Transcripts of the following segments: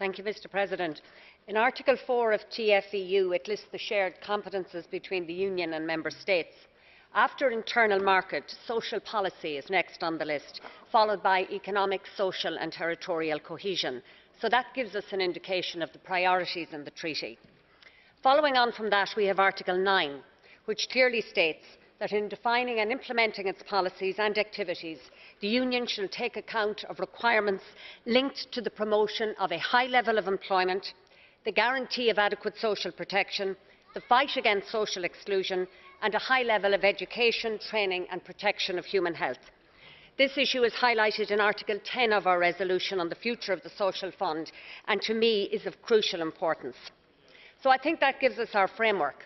Mr President. In Article 4 of TFEU, it lists the shared competences between the Union and Member States. After internal market, social policy is next on the list, followed by economic, social and territorial cohesion. So that gives us an indication of the priorities in the treaty. Following on from that, we have Article 9, which clearly states that in defining and implementing its policies and activities, the Union shall take account of requirements linked to the promotion of a high level of employment, the guarantee of adequate social protection, the fight against social exclusion and a high level of education, training and protection of human health. This issue is highlighted in Article 10 of our resolution on the future of the Social Fund and to me is of crucial importance. So I think that gives us our framework.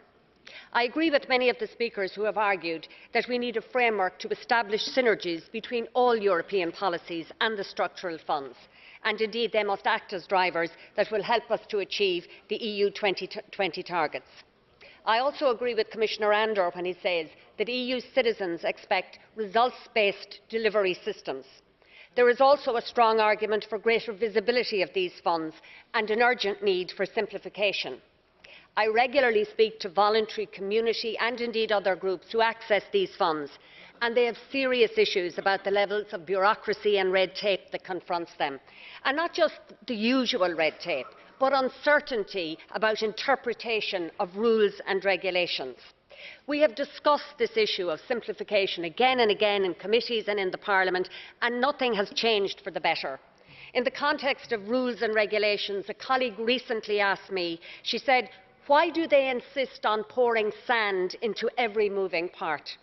I agree with many of the speakers who have argued that we need a framework to establish synergies between all European policies and the structural funds, and indeed they must act as drivers that will help us to achieve the EU 2020 targets. I also agree with Commissioner Andor when he says that EU citizens expect results-based delivery systems. There is also a strong argument for greater visibility of these funds and an urgent need for simplification. I regularly speak to voluntary, community and indeed other groups who access these funds, and they have serious issues about the levels of bureaucracy and red tape that confronts them. And not just the usual red tape, but uncertainty about interpretation of rules and regulations. We have discussed this issue of simplification again and again in committees and in the Parliament, and nothing has changed for the better. In the context of rules and regulations, a colleague recently asked me, she said, why do they insist on pouring sand into every moving part?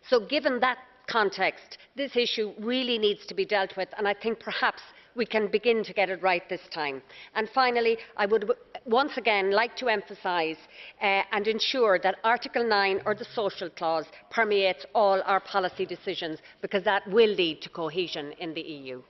So given that context, this issue really needs to be dealt with, and I think perhaps we can begin to get it right this time. And finally, I would once again like to emphasise and ensure that Article 9 or the social clause permeates all our policy decisions, because that will lead to cohesion in the EU.